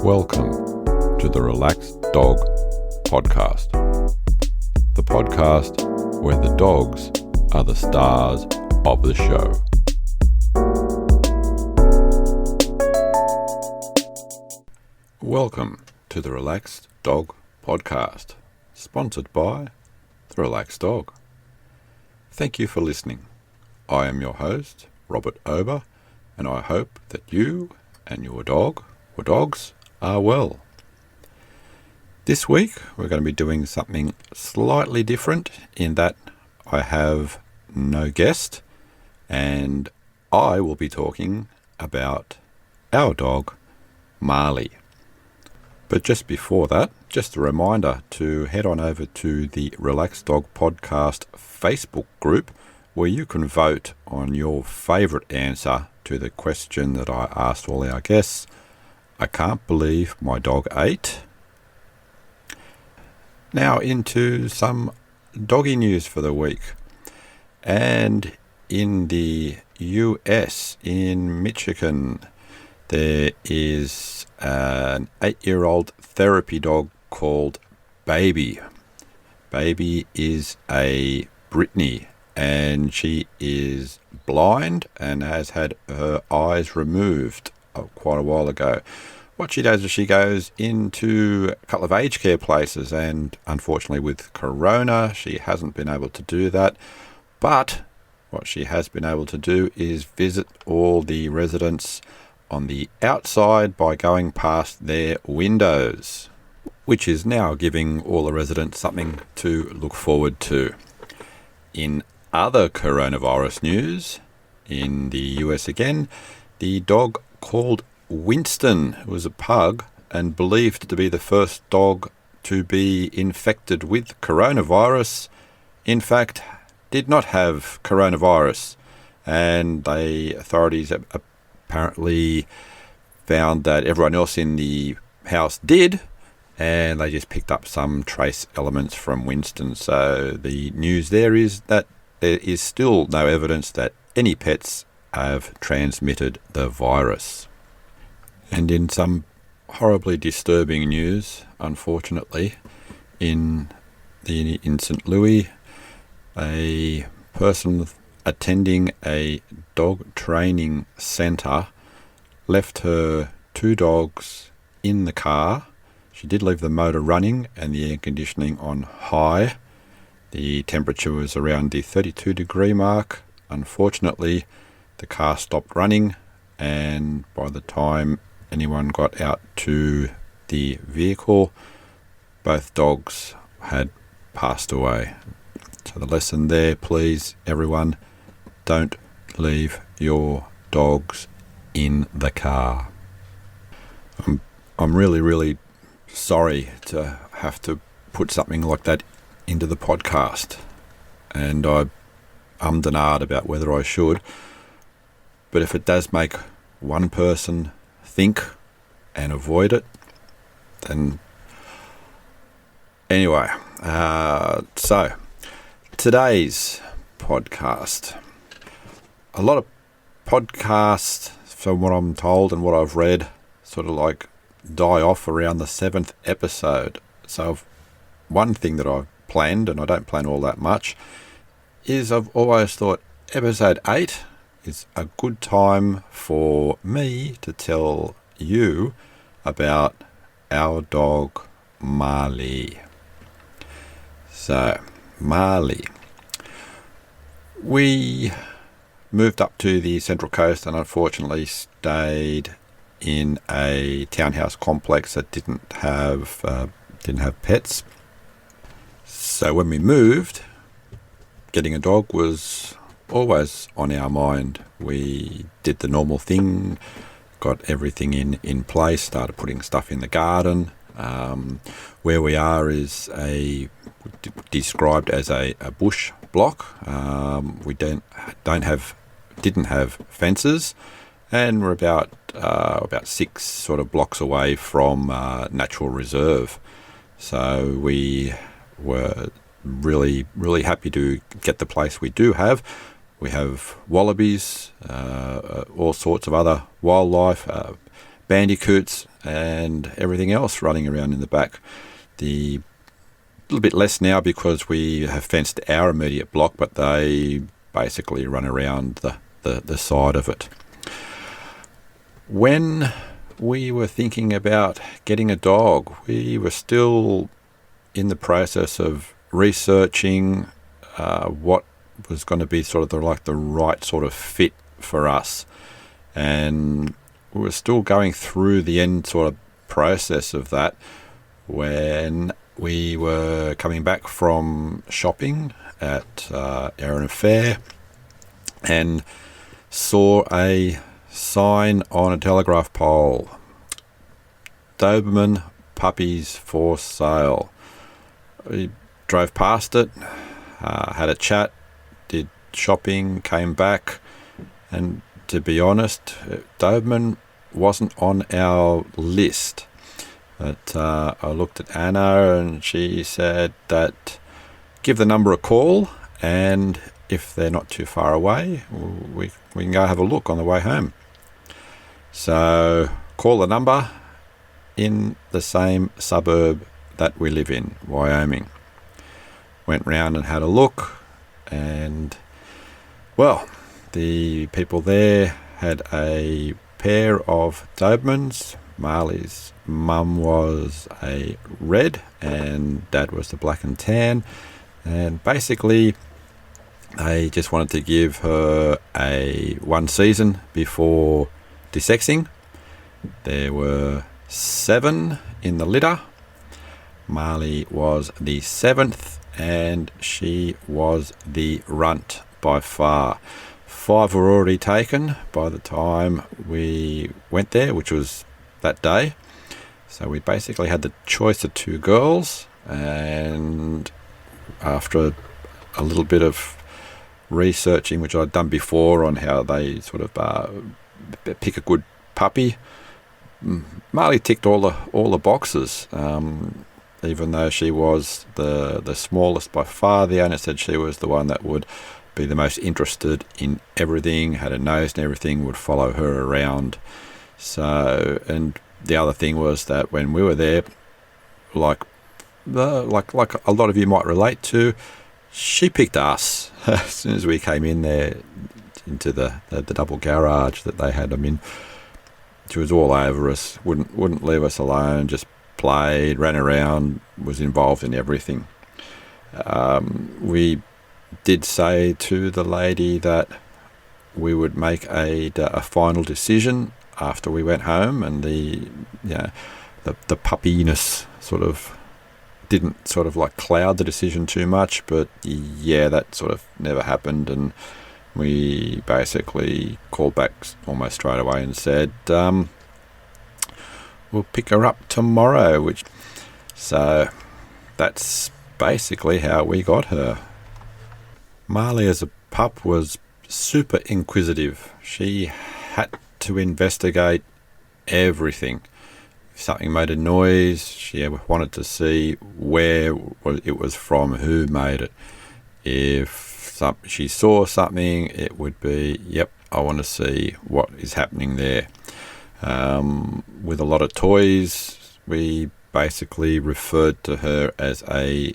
Welcome to the Relaxed Dog Podcast, the podcast where the dogs are the stars of the show. Welcome to the Relaxed Dog Podcast, sponsored by the Relaxed Dog. Thank you for listening. I am your host, Robert Ober, and I hope that you and your dog or dogs are well. This week we're going to be doing something slightly different in that I have no guest and I will be talking about our dog Malee. But just before that, just a reminder to head on over to the Relaxed Dog Podcast Facebook group where you can vote on your favourite answer to the question that I asked all our guests. I can't believe my dog ate. Now into some doggy news for the week. And in the US, in Michigan, there is an 8-year-old therapy dog called Baby. Baby is a Brittany, and she is blind and has had her eyes removed quite a while ago. What she does is she goes into a couple of aged care places, and unfortunately with Corona she hasn't been able to do that, but what she has been able to do is visit all the residents on the outside by going past their windows, which is now giving all the residents something to look forward to. In other coronavirus news, in the US again, the dog called Winston, who was a pug and believed to be the first dog to be infected with coronavirus, in fact, did not have coronavirus. And the authorities apparently found that everyone else in the house did, and they just picked up some trace elements from Winston. So the news there is that there is still no evidence that any pets have transmitted the virus. And in some horribly disturbing news, unfortunately, in St. Louis, a person attending a dog training centre left her 2 dogs in the car. She did leave the motor running and the air conditioning on high. The temperature was around the 32 degree mark. Unfortunately, the car stopped running, and by the time anyone got out to the vehicle, both dogs had passed away. So the lesson there, please, everyone, don't leave your dogs in the car. I'm really sorry to have to put something like that into the podcast, and I ummed and ahed about whether I should, but if it does make one person think and avoid it, then anyway, so today's podcast, a lot of podcasts, from what I'm told and what I've read, sort of like die off around the 7th episode. So one thing that I've planned, and I don't plan all that much, is I've always thought episode 8 is a good time for me to tell you about our dog Malee. So Malee, we moved up to the Central Coast and unfortunately stayed in a townhouse complex that didn't have pets. So when we moved, getting a dog was always on our mind. We did the normal thing, got everything in place, started putting stuff in the garden. Where we are is described as a bush block. We didn't have fences, and we're about 6 sort of blocks away from natural reserve. So we were really happy to get the place we do have. We have wallabies, all sorts of other wildlife, bandicoots and everything else running around in the back. The little bit less now because we have fenced our immediate block, but they basically run around the side of it. When we were thinking about getting a dog, we were still in the process of researching what was going to be sort of the right sort of fit for us, and we were still going through the end sort of process of that when we were coming back from shopping at Erina Fair and saw a sign on a telegraph pole: Doberman puppies for sale. We drove past it, had a chat, did shopping, came back, and to be honest, Doberman wasn't on our list. But I looked at Anna and she said that give the number a call, and if they're not too far away, we can go have a look on the way home. So call the number in the same suburb that we live in, Wyoming. Went round and had a look, and well, the people there had a pair of Dobermans. Malee's mum was a red and dad was the black and tan, and basically they just wanted to give her a one season before desexing. There were 7 in the litter. Malee was the 7th, and she was the runt by far. 5 were already taken by the time we went there, which was that day. So we basically had the choice of 2 girls, and after a little bit of researching, which I'd done before on how they sort of pick a good puppy, Malee ticked all the boxes. Even though she was the smallest by far, the owner said she was the one that would be the most interested in everything, had a nose and everything, would follow her around. So, and the other thing was that when we were there, like a lot of you might relate to, she picked us as soon as we came in there into the double garage that they had. I mean, she was all over us, wouldn't leave us alone, just played, ran around, was involved in everything. We did say to the lady that we would make a final decision after we went home, and the puppiness sort of didn't sort of like cloud the decision too much, but yeah, that sort of never happened, and we basically called back almost straight away and said we'll pick her up tomorrow. So that's basically how we got her. Malee as a pup was super inquisitive. She had to investigate everything. If something made a noise, she wanted to see where it was from, who made it. If she saw something, it would be, yep, I want to see what is happening there. With a lot of toys, we basically referred to her as a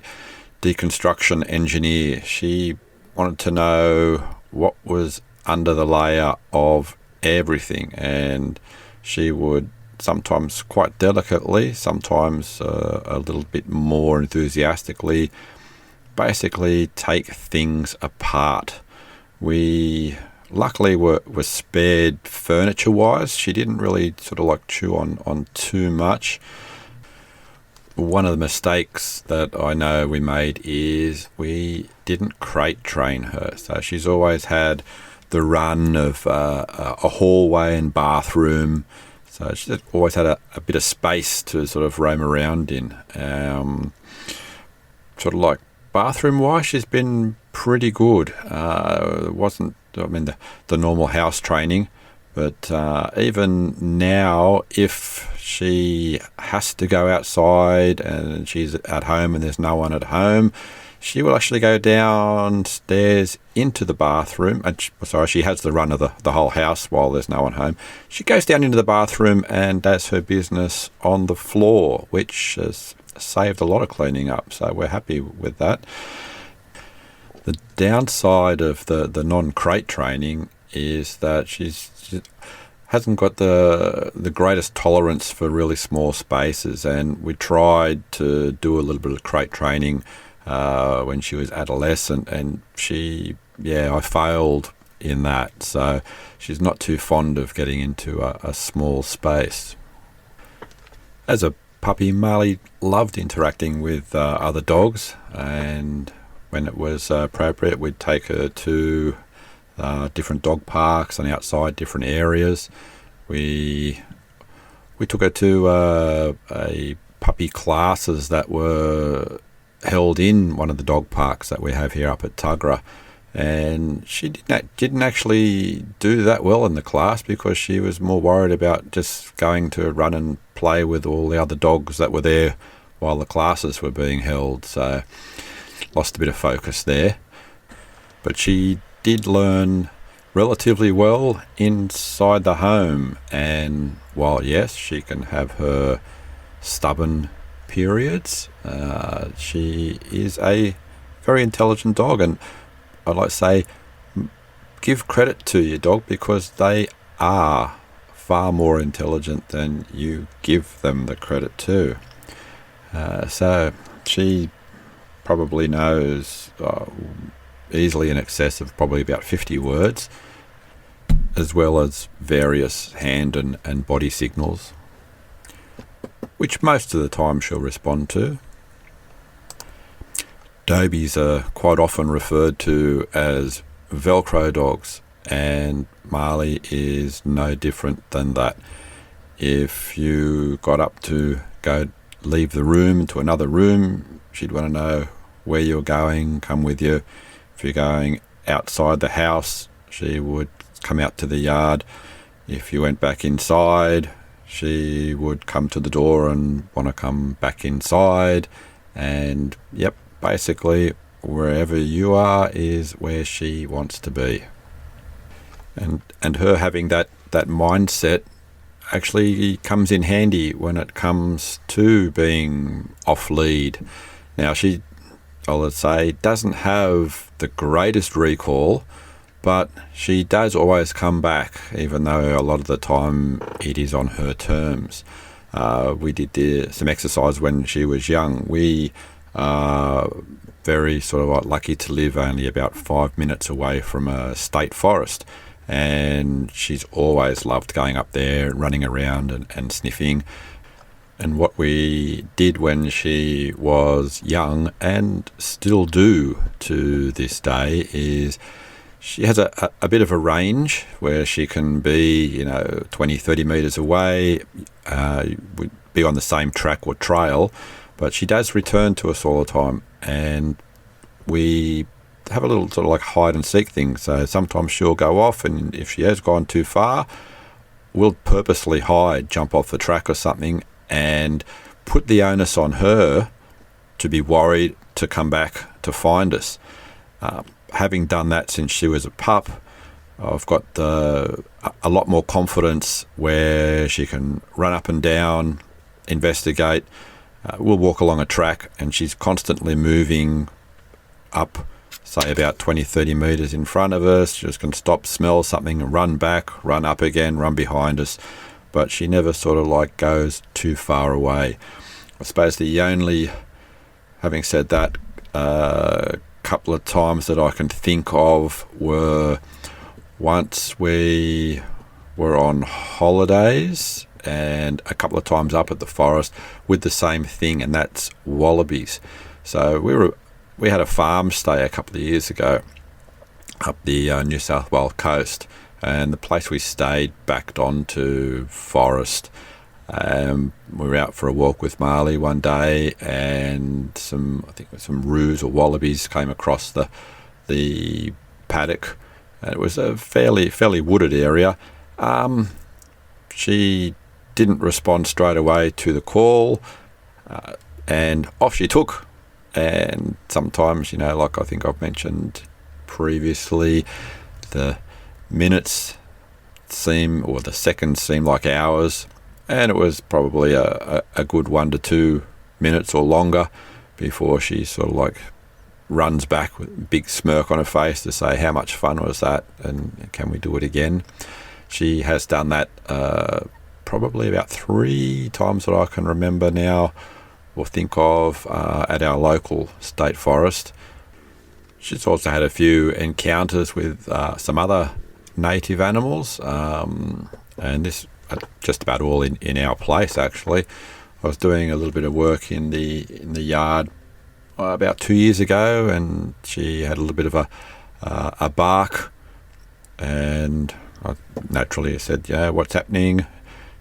deconstruction engineer. She wanted to know what was under the layer of everything, and she would sometimes quite delicately, sometimes a little bit more enthusiastically, basically take things apart. We luckily were spared furniture wise. She didn't really sort of like chew on too much. One of the mistakes that I know we made is we didn't crate train her. So she's always had the run of a hallway and bathroom. So she's always had a bit of space to sort of roam around in. Sort of like bathroom-wise, she's been pretty good. It wasn't, I mean, the normal house training, but even now, if she has to go outside and she's at home and there's no one at home, she will actually go downstairs into the bathroom. She has the run of the whole house while there's no one home. She goes down into the bathroom and does her business on the floor, which has saved a lot of cleaning up. So we're happy with that. The downside of the non-crate training is that she hasn't got the greatest tolerance for really small spaces, and we tried to do a little bit of crate training when she was adolescent, and I failed in that. So she's not too fond of getting into a small space. As a puppy, Malee loved interacting with other dogs, and when it was appropriate, we'd take her to different dog parks and outside different areas. We took her to a puppy classes that were held in one of the dog parks that we have here up at Tuggerah, and she didn't actually do that well in the class because she was more worried about just going to run and play with all the other dogs that were there while the classes were being held. So lost a bit of focus there. But she did learn relatively well inside the home, and while yes, she can have her stubborn periods, she is a very intelligent dog, and I'd like to say give credit to your dog because they are far more intelligent than you give them the credit to. So she probably knows easily in excess of probably about 50 words, as well as various hand and body signals, which most of the time she'll respond to. Dobies are quite often referred to as Velcro dogs, and Malee is no different than that. If you got up to go leave the room into another room, she'd want to know where you're going, come with you. If you're going outside the house, she would come out to the yard. If you went back inside, she would come to the door and want to come back inside. And basically wherever you are is where she wants to be. And her having that mindset actually comes in handy when it comes to being off lead. Now I would say, doesn't have the greatest recall, but she does always come back, even though a lot of the time it is on her terms. We did some exercise when she was young. We are very sort of lucky to live only about 5 minutes away from a state forest, and she's always loved going up there, running around and sniffing. And what we did when she was young, and still do to this day, is she has a bit of a range where she can be, 20, 30 metres away, would be on the same track or trail, but she does return to us all the time. And we have a little sort of like hide and seek thing. So sometimes she'll go off, and if she has gone too far, we'll purposely hide, jump off the track or something, and put the onus on her to be worried to come back to find us. Having done that since she was a pup, I've got a lot more confidence where she can run up and down, investigate. We'll walk along a track and she's constantly moving up, say about 20, 30 metres in front of us. She just can stop, smell something, run back, run up again, run behind us. But she never sort of like goes too far away. I suppose the only, having said that, couple of times that I can think of were once we were on holidays and a couple of times up at the forest with the same thing, and that's wallabies. So we had a farm stay a couple of years ago up the New South Wales coast, and the place we stayed backed onto forest. We were out for a walk with Malee one day, and some roos or wallabies came across the paddock. It was a fairly wooded area. She didn't respond straight away to the call, and off she took. and sometimes, like I think I've mentioned previously, the minutes or the seconds seem like hours, and it was probably a good 1 to 2 minutes or longer before she sort of like runs back with a big smirk on her face to say, how much fun was that, and can we do it again? She has done that probably about 3 times that I can remember now or think of at our local state forest. She's also had a few encounters with some other native animals, and this just about all in our place actually. I was doing a little bit of work in the yard about 2 years ago, and she had a little bit of a bark, and I naturally said, yeah, what's happening?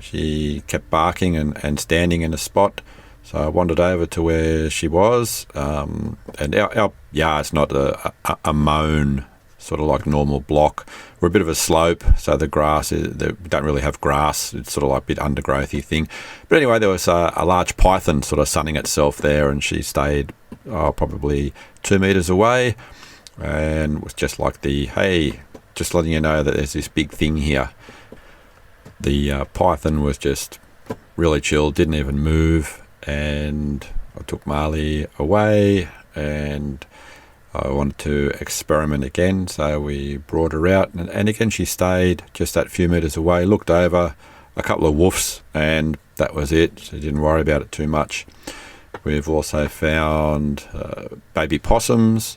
She kept barking and standing in a spot, so I wandered over to where she was, and our yard's not a mown sort of like normal block. We're a bit of a slope, so the grass we don't really have grass. It's sort of like a bit undergrowthy thing. But anyway, there was a large python sort of sunning itself there, and she stayed probably 2 meters away, and was just like hey, just letting you know that there's this big thing here. The python was just really chill, didn't even move, and I took Malee away, and I wanted to experiment again, so we brought her out, and again she stayed just that few metres away, looked over, a couple of woofs, and that was it. She didn't worry about it too much. We've also found baby possums,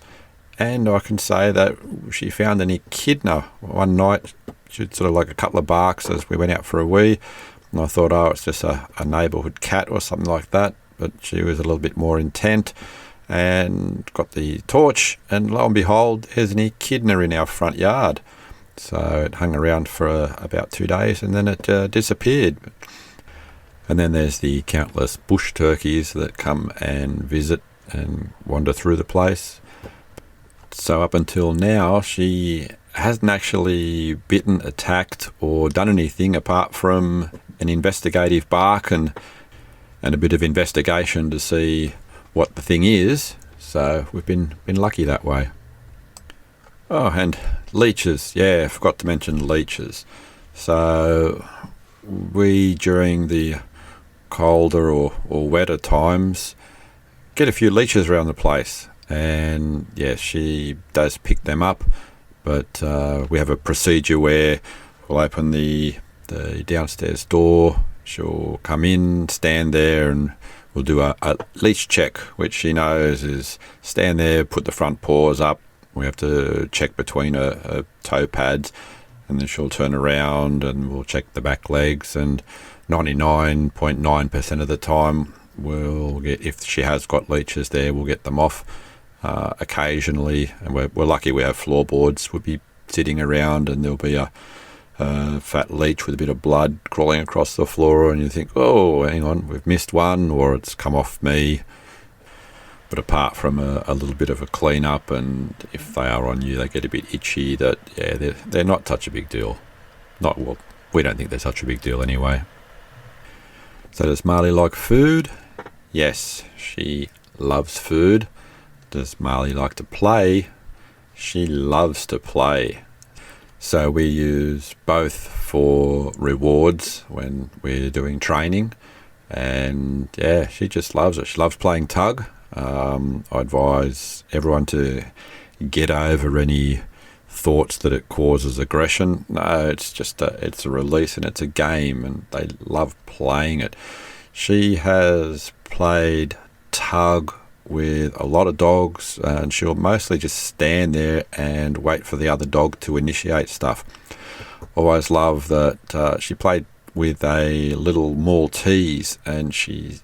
and I can say that she found an echidna one night. She had sort of like a couple of barks as we went out for a wee, and I thought, it's just a neighbourhood cat or something like that, but she was a little bit more intent, and got the torch, and lo and behold, there's an echidna in our front yard. So it hung around for about 2 days, and then it disappeared. And then there's the countless bush turkeys that come and visit and wander through the place. So up until now, she hasn't actually bitten, attacked, or done anything apart from an investigative bark and a bit of investigation to see what the thing is. So we've been lucky that way. Oh, and leeches. Yeah, I forgot to mention leeches. So we, during the colder or wetter times, get a few leeches around the place. And yeah, she does pick them up. But we have a procedure where we'll open the downstairs door. She'll come in, stand there, and we'll do a leash check, which she knows is stand there, put the front paws up. We have to check between her toe pads, and then she'll turn around and we'll check the back legs. And 99.9% of the time, we'll get, if she has got leeches there, we'll get them off. Occasionally, and we're lucky we have floorboards, we'll be sitting around and there'll be a fat leech with a bit of blood crawling across the floor, and you think, oh, hang on, we've missed one, or it's come off me. But apart from a little bit of a clean up, and if they are on you, they get a bit itchy, that, yeah, they're not such a big deal. Well, we don't think they're such a big deal anyway. So does Malee like food? Yes, she loves food. Does Malee like to play? She loves to play. So we use both for rewards when we're doing training, and yeah, she just loves it. She loves playing tug. I advise everyone to get over any thoughts that it causes aggression. No, it's just it's a release, and it's a game, and they love playing it. She has played tug with a lot of dogs, and she'll mostly just stand there and wait for the other dog to initiate stuff. Always love that she played with a little Maltese, and she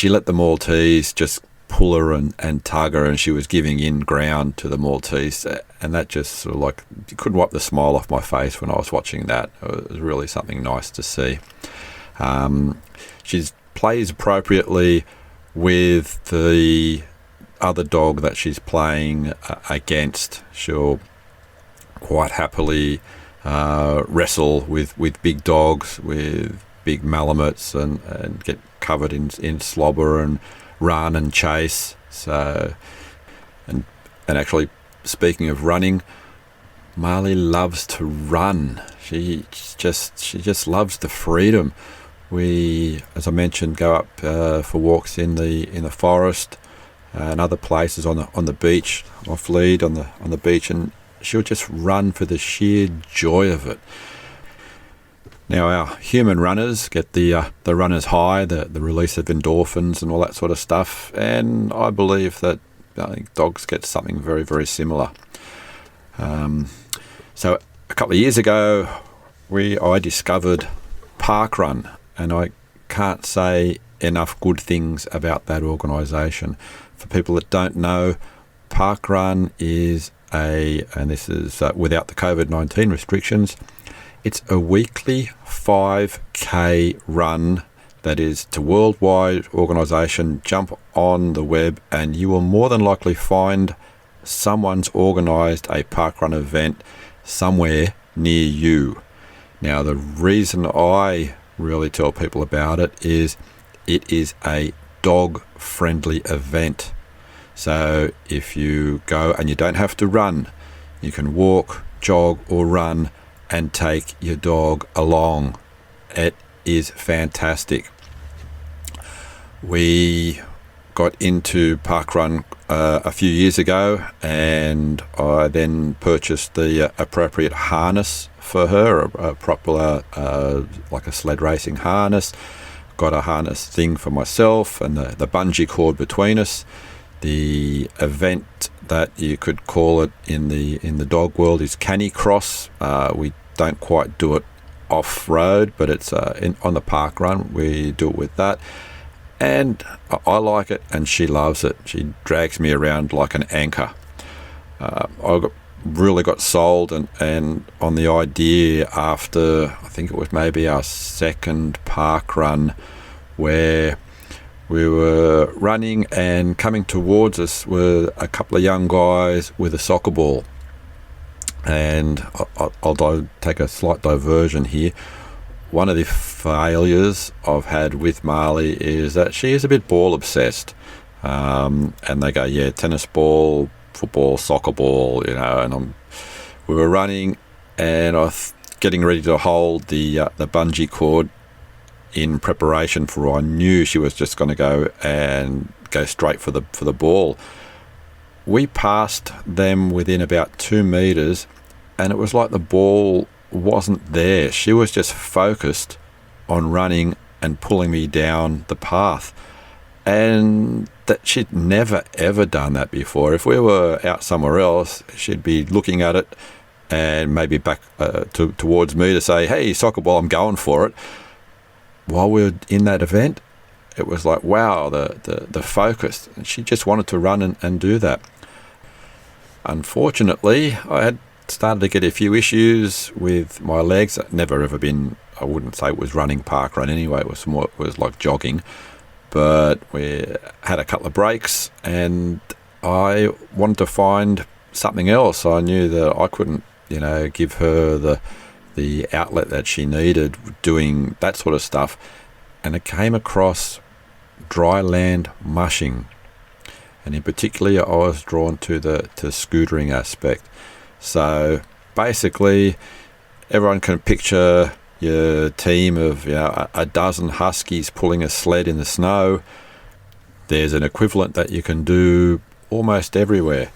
let the Maltese just pull her and tug her, and she was giving in ground to the Maltese, and that just sort of like, you couldn't wipe the smile off my face when I was watching that. It was really something nice to see. She plays appropriately with the other dog that she's playing against. She'll quite happily wrestle with big dogs, with big malamutes, and get covered in slobber and run and chase. So, and actually, speaking of running, Malee loves to run. She just loves the freedom. We, as I mentioned, go up for walks in the forest and other places on the beach, off lead on the beach, and she'll just run for the sheer joy of it. Now, our human runners get the runner's high, the release of endorphins and all that sort of stuff, and I believe that dogs get something very, very similar. So a couple of years ago, I discovered Parkrun, and I can't say enough good things about that organisation. For people that don't know, Parkrun is and this is without the COVID-19 restrictions, it's a weekly 5K run that is a worldwide organisation. Jump on the web and you will more than likely find someone's organised a parkrun event somewhere near you. Now, the reason I really tell people about it is a dog-friendly event. So if you go, and you don't have to run, you can walk, jog or run and take your dog along. It is fantastic. We got into Parkrun a few years ago, and I then purchased the appropriate harness for her, a proper like a sled racing harness. Got a harness thing for myself and the bungee cord between us. The event that you could call it in the dog world is Canicross. We don't quite do it off road, but it's on the parkrun. We do it with that, and I like it, and she loves it. She drags me around like an anchor. I really got sold and on the idea after, I think it was maybe our second parkrun, where we were running, and coming towards us were a couple of young guys with a soccer ball. And I'll take a slight diversion here. One of the failures I've had with Malee is that she is a bit ball obsessed. And they go, yeah, tennis ball, football, soccer ball, and we were running, and I was getting ready to hold the bungee cord in preparation for, I knew she was just going to go straight for the ball. We passed them within about 2 meters, and it was like the ball wasn't there. She was just focused on running and pulling me down the path, and that she'd never ever done that before. If we were out somewhere else, she'd be looking at it and maybe back towards me to say, hey, soccer ball, I'm going for it. While we were in that event, it was like, wow, the focus. She just wanted to run and do that. Unfortunately, I had started to get a few issues with my legs. Never ever been, I wouldn't say it was running parkrun anyway, it was like jogging. But we had a couple of breaks, and I wanted to find something else. I knew that I couldn't, give her the outlet that she needed doing that sort of stuff. And I came across dry land mushing, and in particular I was drawn to the scootering aspect. So basically, everyone can picture your team of a dozen huskies pulling a sled in the snow. There's an equivalent that you can do almost everywhere,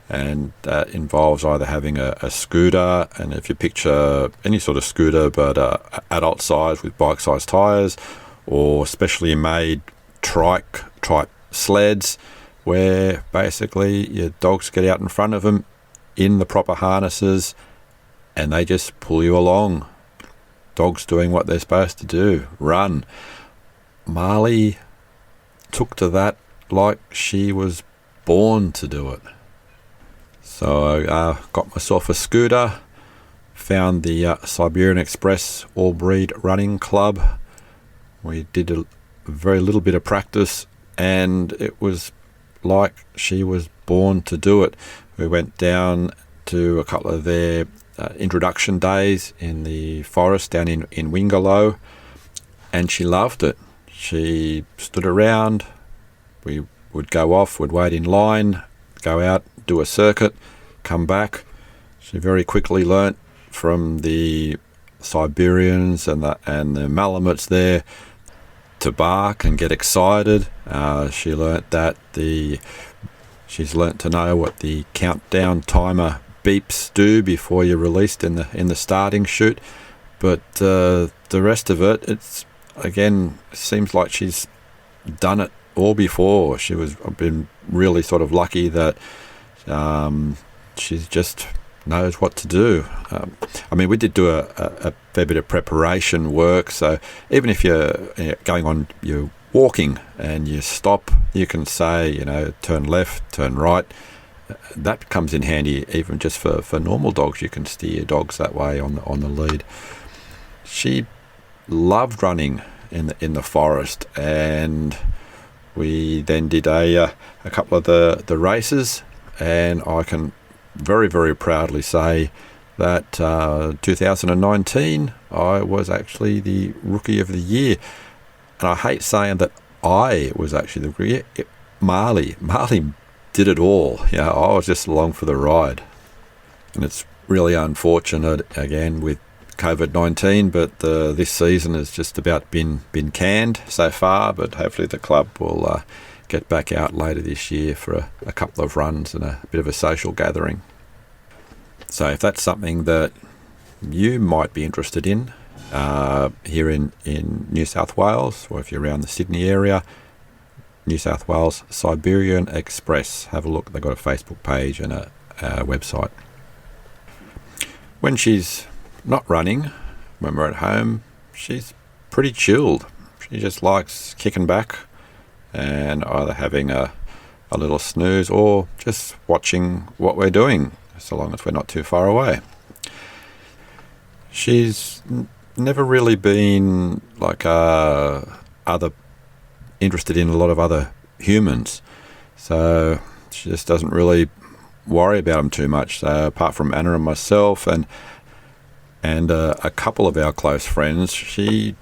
and that involves either having a scooter, and if you picture any sort of scooter but adult size with bike size tires, or specially made trike type sleds where basically your dogs get out in front of them in the proper harnesses and they just pull you along. Dogs doing what they're supposed to do, run. Malee took to that like she was born to do it. So I got myself a scooter, found the Siberian Express All Breed Running Club. We did a very little bit of practice, and it was like she was born to do it. We went down to a couple of their introduction days in the forest down in Wingaloo, and she loved it. She stood around. We would go off, would wait in line, go out, do a circuit, come back. She very quickly learnt from the Siberians and the Malamutes there to bark and get excited. She's learnt to know what the countdown timer beeps do before you're released in the starting chute. But the rest of it, seems like she's done it all before. I've been really sort of lucky that she just knows what to do. We did do a fair bit of preparation work, so even if you're going on, you're walking and you stop, you can say, turn left, turn right. That comes in handy even just for normal dogs. You can steer your dogs that way on the lead. She loved running in the forest, and we then did a couple of the races, and I can very, very proudly say that 2019 I was actually the Rookie of the Year. And I hate saying that I was actually the Rookie. Malee did it all. I was just along for the ride. And it's really unfortunate, again, with COVID-19, but this season has just about been canned so far, but hopefully the club will get back out later this year for a couple of runs and a bit of a social gathering. So if that's something that you might be interested in here in New South Wales, or if you're around the Sydney area, New South Wales Siberian Express, have a look. They've got a Facebook page and a website. When she's not running, when we're at home, she's pretty chilled. She just likes kicking back and either having a little snooze or just watching what we're doing, so long as we're not too far away. She's never really been like interested in a lot of other humans, so she just doesn't really worry about them too much. So apart from Anna and myself and a couple of our close friends, she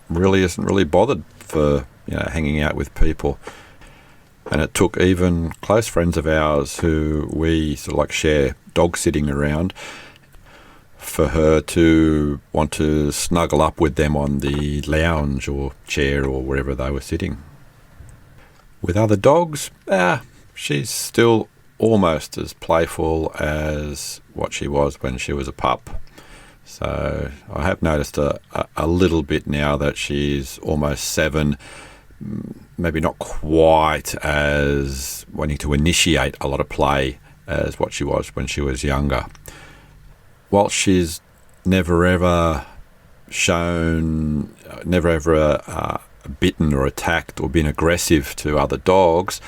really isn't really bothered for hanging out with people. And it took even close friends of ours who we sort of like share dog sitting around for her to want to snuggle up with them on the lounge or chair or wherever they were sitting. With other dogs, she's still almost as playful as what she was when she was a pup. So I have noticed a little bit now that she's almost 7, maybe not quite as wanting to initiate a lot of play as what she was when she was younger. While she's never ever bitten or attacked or been aggressive to other dogs,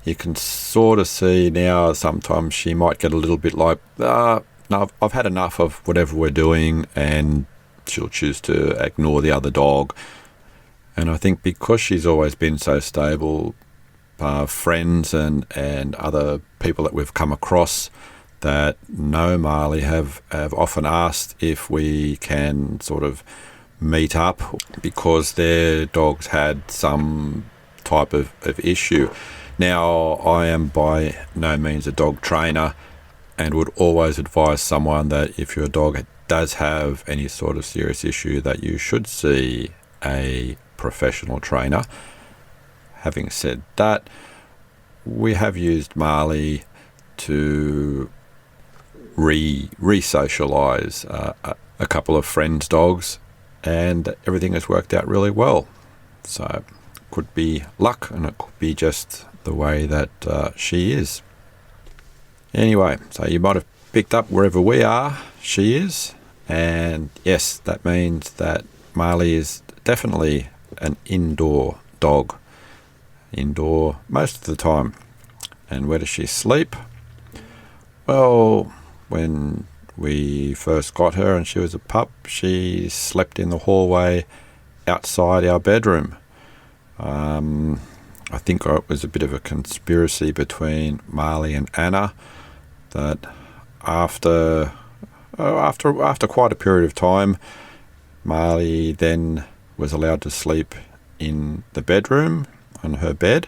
you can sort of see now sometimes she might get a little bit like, no, I've had enough of whatever we're doing, and she'll choose to ignore the other dog. And I think because she's always been so stable, friends and other people that we've come across that know Malee have often asked if we can sort of meet up because their dogs had some type of issue. Now, I am by no means a dog trainer and would always advise someone that if your dog does have any sort of serious issue, that you should see a professional trainer. Having said that, we have used Malee to re-socialise a couple of friends' dogs, and everything has worked out really well. So it could be luck, and it could be just the way that she is. Anyway, so you might have picked up wherever we are, she is. And yes, that means that Malee is definitely an indoor dog. Indoor most of the time. And where does she sleep? Well, when we first got her and she was a pup, she slept in the hallway outside our bedroom. I think it was a bit of a conspiracy between Malee and Anna that after quite a period of time, Malee then was allowed to sleep in the bedroom on her bed,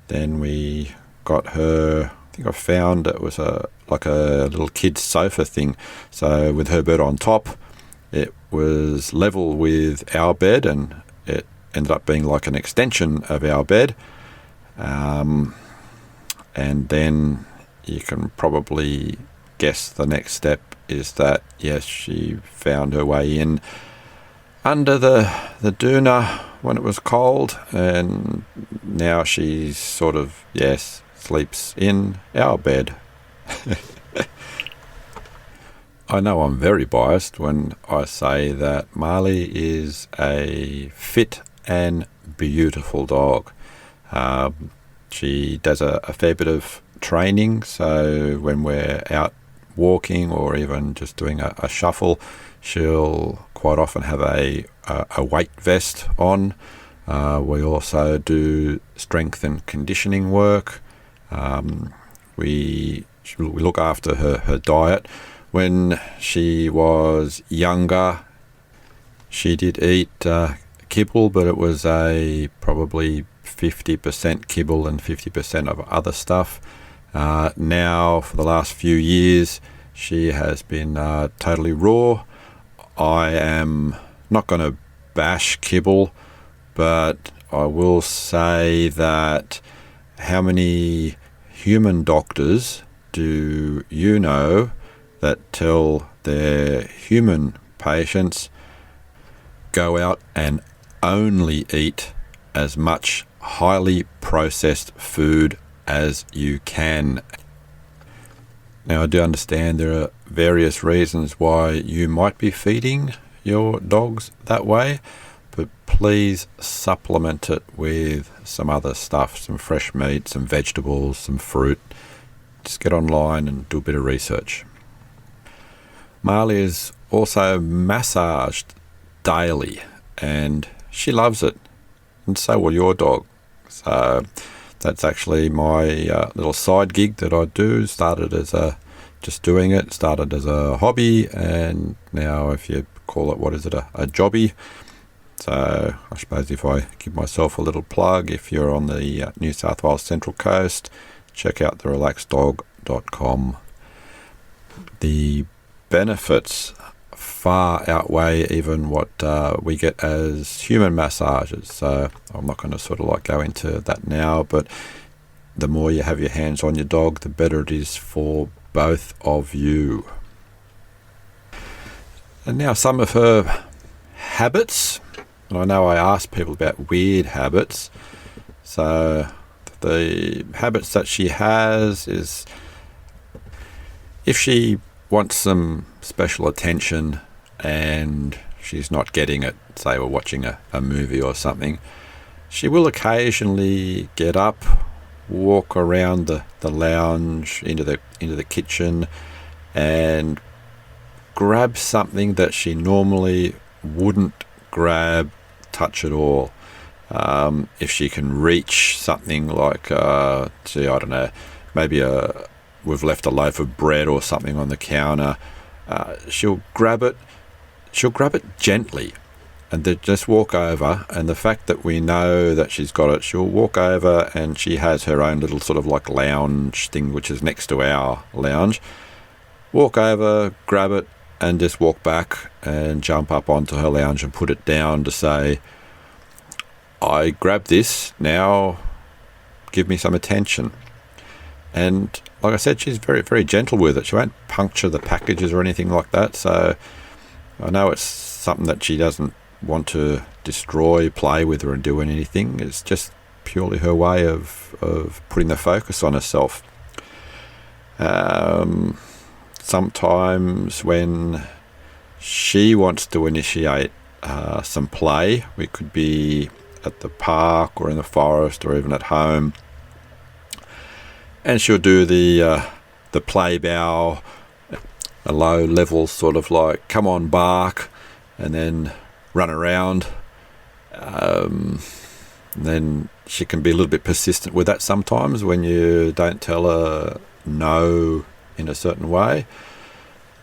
Then we got her, I think I found it was like a little kid's sofa thing. So with her bed on top, it was level with our bed, and it ended up being like an extension of our bed. And then you can probably guess the next step is that, yes, she found her way in under the doona when it was cold, and now she's sort of, yes, sleeps in our bed. I know I'm very biased when I say that Malee is a fit and beautiful dog. She does a fair bit of training, so when we're out walking or even just doing a shuffle, she'll quite often have a weight vest on. We also do strength and conditioning work. We look after her diet. When she was younger, she did eat kibble, but it was probably 50% kibble and 50% of other stuff. Now, for the last few years, she has been totally raw. I am not going to bash kibble, but I will say that how many human doctors do you know that tell their human patients go out and only eat as much highly processed food as you can? Now, I do understand there are various reasons why you might be feeding your dogs that way, but please supplement it with some other stuff, some fresh meat, some vegetables, some fruit. Just get online and do a bit of research. Malee is also massaged daily, and she loves it, and so will your dog. So that's actually my little side gig that I do. Started as started as a hobby, and now, if you call it, a jobby. So I suppose if I give myself a little plug, if you're on the New South Wales Central Coast, check out therelaxeddog.com. The benefits far outweigh even what we get as human massages. So I'm not going to sort of like go into that now, but the more you have your hands on your dog, the better it is for both of you. And now some of her habits. And I know I asked people about weird habits. So the habits that she has is, if she wants some special attention and she's not getting it, say we're watching a movie or something, she will occasionally get up, walk around the lounge into the kitchen and grab something that she normally wouldn't grab, touch at all. If she can reach something like, I don't know, maybe we've left a loaf of bread or something on the counter, she'll grab it gently and then just walk over, and the fact that we know that she's got it, she'll walk over, and she has her own little sort of like lounge thing which is next to our lounge. Walk over, grab it, and just walk back and jump up onto her lounge and put it down to say, I grabbed this, now give me some attention. And like I said, she's very, very gentle with it. She won't puncture the packages or anything like that. So I know it's something that she doesn't want to destroy, play with, or do anything. It's just purely her way of putting the focus on herself. Sometimes when she wants to initiate some play, we could be at the park or in the forest or even at home, and she'll do the play bow, a low level sort of like come on bark, and then run around. Then she can be a little bit persistent with that sometimes when you don't tell her no in a certain way.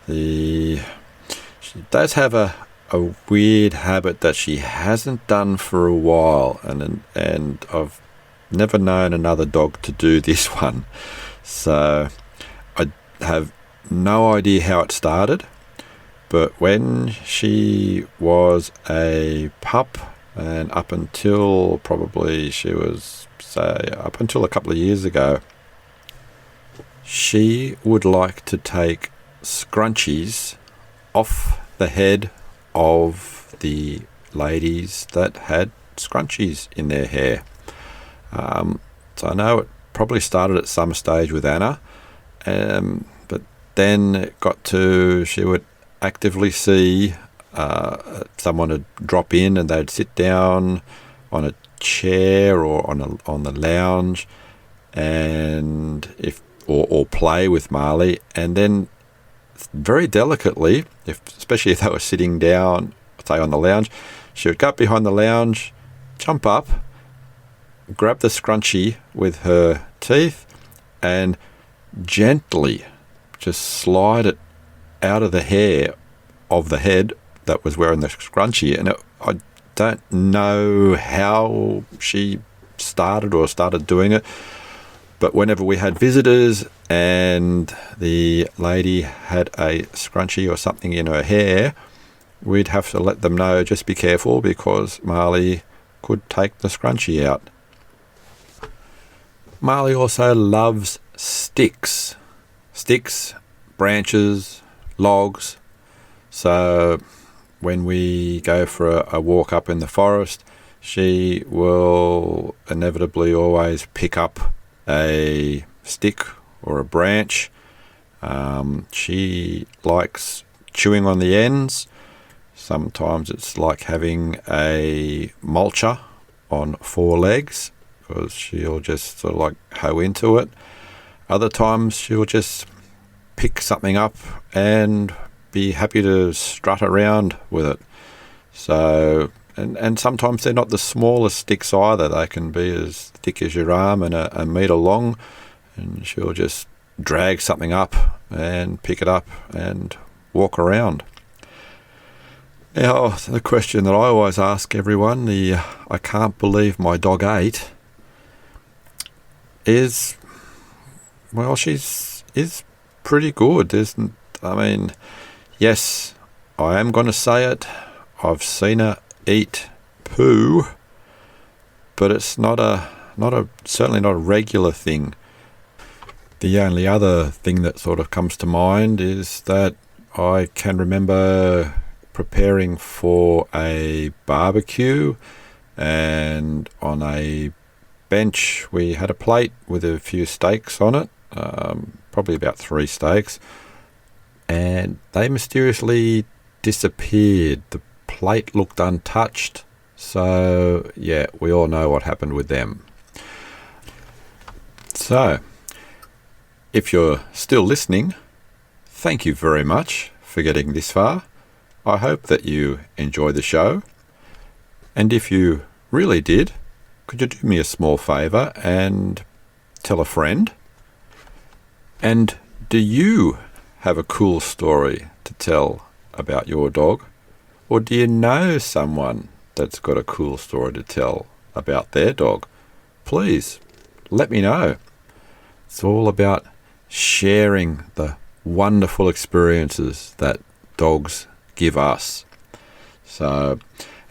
She does have a weird habit that she hasn't done for a while, and I've never known another dog to do this one. So I have no idea how it started, but when she was a pup, and up until probably she was, say, up until a couple of years ago, she would like to take scrunchies off the head of the ladies that had scrunchies in their hair. So I know it probably started at some stage with Anna, but then it got to, she would actively see someone would drop in and they'd sit down on a chair or on the lounge, and or play with Malee, and then very delicately, especially if they were sitting down, say on the lounge, she would go up behind the lounge, jump up, grab the scrunchie with her teeth, and gently just slide it out of the hair of the head that was wearing the scrunchie. And I don't know how she started doing it, but whenever we had visitors and the lady had a scrunchie or something in her hair, we'd have to let them know, just be careful, because Malee could take the scrunchie out. Malee also loves sticks, branches, logs. So when we go for a walk up in the forest, she will inevitably always pick up a stick or a branch. She likes chewing on the ends. Sometimes it's like having a mulcher on 4 legs, because she'll just sort of like hoe into it. Other times she'll just pick something up and be happy to strut around with it. So, and sometimes they're not the smallest sticks either. They can be as thick as your arm and a metre long, and she'll just drag something up and pick it up and walk around. Now, the question that I always ask everyone, I can't believe my dog ate, is, well, is pretty good. Yes, I am going to say it. I've seen her eat poo, but it's certainly not a regular thing. The only other thing that sort of comes to mind is that I can remember preparing for a barbecue, and on a bench we had a plate with a few steaks on it, probably about 3 steaks, and they mysteriously disappeared. The plate looked untouched, so yeah, we all know what happened with them. So, if you're still listening, thank you very much for getting this far. I hope that you enjoy the show, and if you really did, could you do me a small favour and tell a friend? And do you have a cool story to tell about your dog? Or do you know someone that's got a cool story to tell about their dog? Please let me know. It's all about sharing the wonderful experiences that dogs give us. So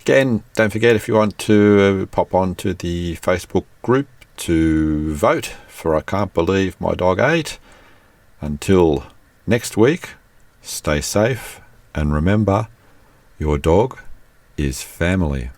again, don't forget, if you want to pop on to the Facebook group to vote for I Can't Believe My Dog Ate. Until next week, stay safe, and remember, your dog is family.